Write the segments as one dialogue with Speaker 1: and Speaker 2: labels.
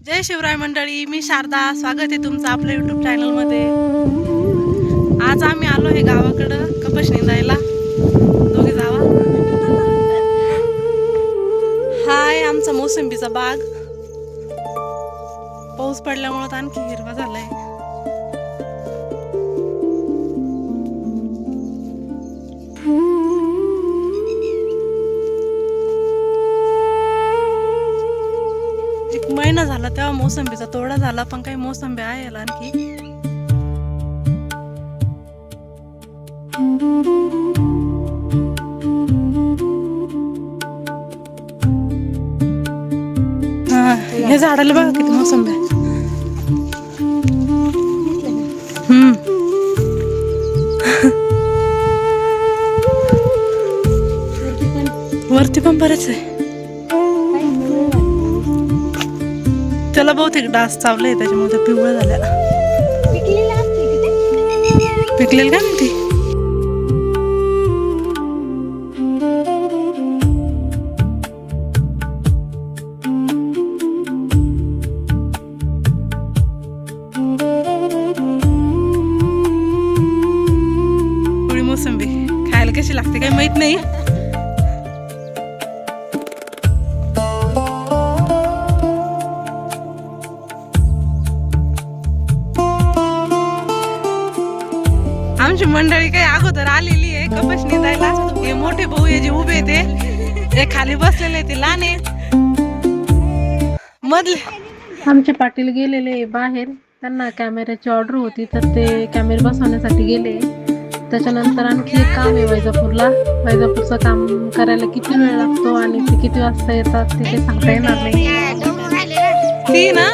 Speaker 1: जय शिवराय मंडळी, मी शारदा. स्वागत आहे तुमचं आपल्या यूट्यूब चॅनलमध्ये. आज आम्ही आलो आहे गावाकडं कपश निंदायला. दोघे जावा. हा आहे आमचा मोसंबीचा बाग. पाऊस पडल्यामुळे आणखी हिरवा झालाय. एक महिना झाला तेव्हा मोसंबीचा तोडा झाला, पण काही मोसंबी आहे याला आणखी. हे झाडाला बघा किती मोसंबी आहे. वरती पण बरेच आहे. त्याला बहुतेक डास चावले, त्याच्यामुळे पिवळा झाल्या. पिकलेल का ती? पिवळी मोसंबी खायला कशी लागते काही माहित नाही. आमची मंडळी काही अगोदर आलेली आहे कपश निंदायला. हे मोठे भाऊ हे जे उभे ते खाली बसलेले, ते लहान आहे मधले. आमचे पाटील गेलेले बाहेर, त्यांना कॅमेऱ्याची ऑर्डर होती तर ते कॅमेरे बसवण्यासाठी गेले. त्याच्यानंतर आणखी एक काम आहे वैजापूरला. वैजापूरचं काम करायला किती वेळ लागतो आणि ते किती वाजता येतात ते काही सांगता येणार नाही. ती ना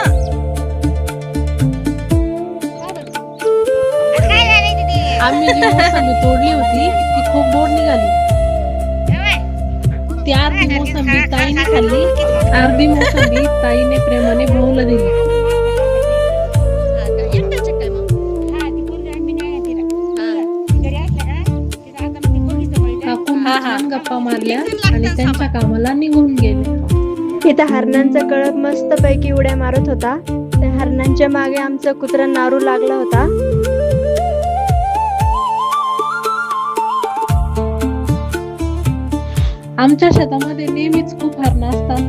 Speaker 1: आम्ही जी मोसंबी तोडली होती ती खूप गोड निघाली. ती अर्धी मोसंबी ताईने खाल्ली, अर्धी मोसंबी ताईने प्रेमाने भाऊला दिली. काकून छान गप्पा मारल्या आणि त्यांच्या कामाला निघून गेले.
Speaker 2: इथं हरणांचा कळप मस्त पैकी उड्या मारत होता. त्या हरणांच्या मागे आमचा कुत्रा नारू लागला होता.
Speaker 1: आमच्या शेतामध्ये नेहमीच खूप हरणं असतात.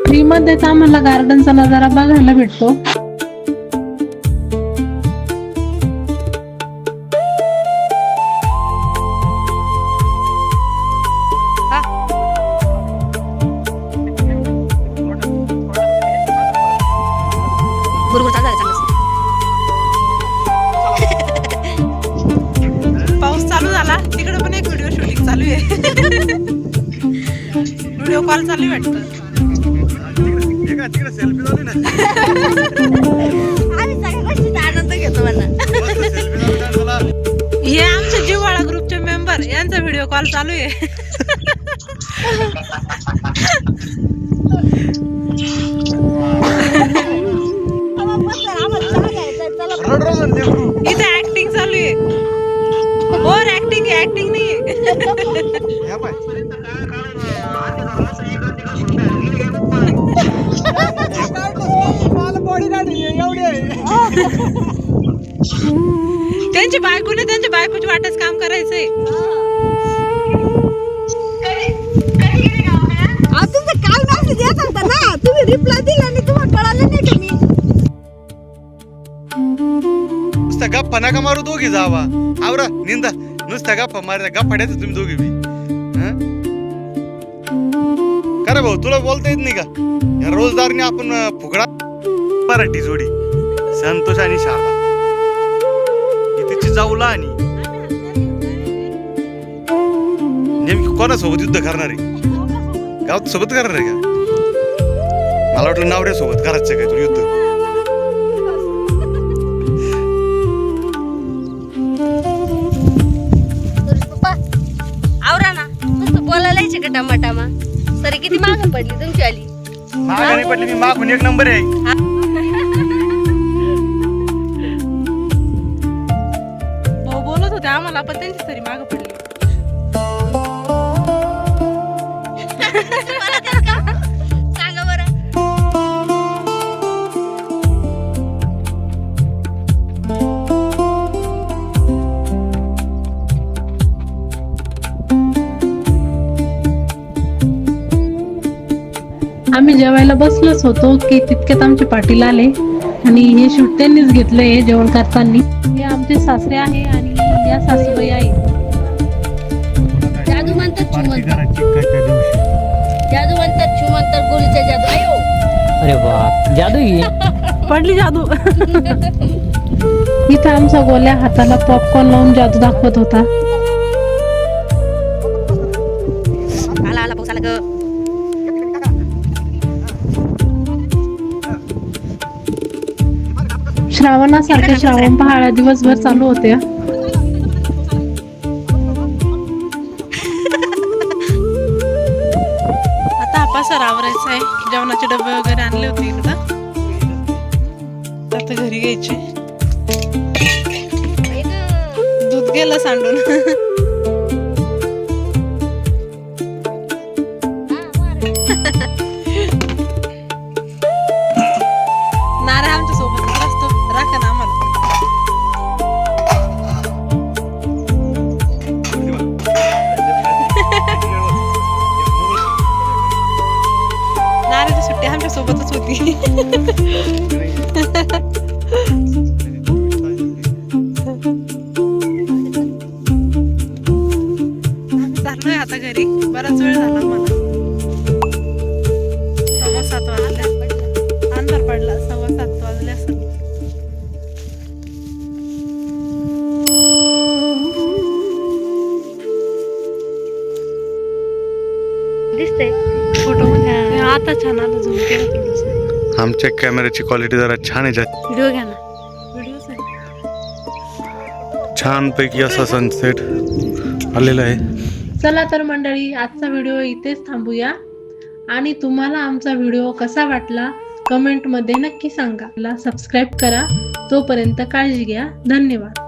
Speaker 1: फ्री मध्येच आम्हाला गार्डनचा नजारा बघायला भेटतो. पाऊस चालू झाला, तिकडे पण एक व्हिडिओ शूटिंग चालू आहे. व्हिडिओ कॉल चालू आहे वाटतं. आनंद घेतो मला. हे आमच्या जिव्हाळा ग्रुपचे मेंबर, यांचा व्हिडिओ कॉल चालू आहे. इथे ऍक्टिंग चालू आहे. और ऍक्टिंग आहे, ऍक्टिंग नाही. त्यांची बायकोने त्यांच्या बायकोची वाटच काम करायचंय.
Speaker 2: काल मेसेज येत होता ना, तुम्ही रिप्लाय दिला आणि तुम्हाला कळालं नाही का? मी
Speaker 3: नुसता गप्पा नका मारू, दोघी जावा आवरा निंदा. नुसता गप्पा मारा, गप्पा द्यायचं तुम्ही दोघी बी. का भाऊ, तुला बोलता येत नाही का? या रोजदारने आपण फुगडा मराठी जोडी संतोष आणि शारदा तिची जाऊला आणि नेमकी कोणासोबत युद्ध करणार आहे? गावात सोबत करणार आहे का? मला वाटलं नवऱ्या सोबत करायचं काय तुला युद्ध.
Speaker 2: आवरा ना, नुसतं बोलायलायचे का टमाटामा? सरी किती मागं पडली तुमची आली?
Speaker 3: मागे नाही पडली, मी मागून एक नंबर आहे.
Speaker 1: भाऊ बोलत होते आम्हाला, पण त्यांची सरी मागं पडली. आम्ही जेवायला बसलोच होतो की तितक्यात आमचे पाटील आले आणि हे शूट त्यांनीच घेतलंय जेवण करताना. हे आमचे सासरे आहे आणि या सासूबाई आहे.
Speaker 4: जादू म्हणतात जादू म्हणतात म्हणतात गोलीचा जादू आयो.
Speaker 5: अरे वा जादू ही
Speaker 1: पडली जादू. इथं आमचा गोल्या हाताला पॉपकॉर्न लावून जादू दाखवत होता.
Speaker 4: आला आला पाऊस आला ग.
Speaker 1: श्रावणासारखे श्रावण पहाडा दिवसभर चालू होते. आता हा पसारा आवरायचा आहे. जेवणाचे डबे वगैरे आणले होते इकडं, आता घरी घ्यायचे. दूध गेलं सांडून. नारा आमच्या सोबत असतो, राखा ना आम्हाला. नाराची सुट्टी आमच्या सोबतच होती. चाललोय आता घरी, बराच वेळ झाला मला. 7:15 वाजले, अंधार पडला. 7:15 वाजले असं.
Speaker 2: दिसतंय
Speaker 1: फोटो मध्ये आता छान आलं, झूम केलं थोडंसं.
Speaker 3: आमच्या कॅमेऱ्याची क्वालिटी जरा छान आहे.
Speaker 1: व्हिडिओ घ्या ना. व्हिडिओ
Speaker 3: छान पैकी असा सनसेट आलेला आहे.
Speaker 1: चला तर मंडळी, आजचा व्हिडिओ इथेच थांबूया. आणि तुम्हाला आमचा व्हिडिओ कसा वाटला कमेंटमध्ये नक्की सांगा. सबस्क्राईब करा. तोपर्यंत काळजी घ्या. धन्यवाद.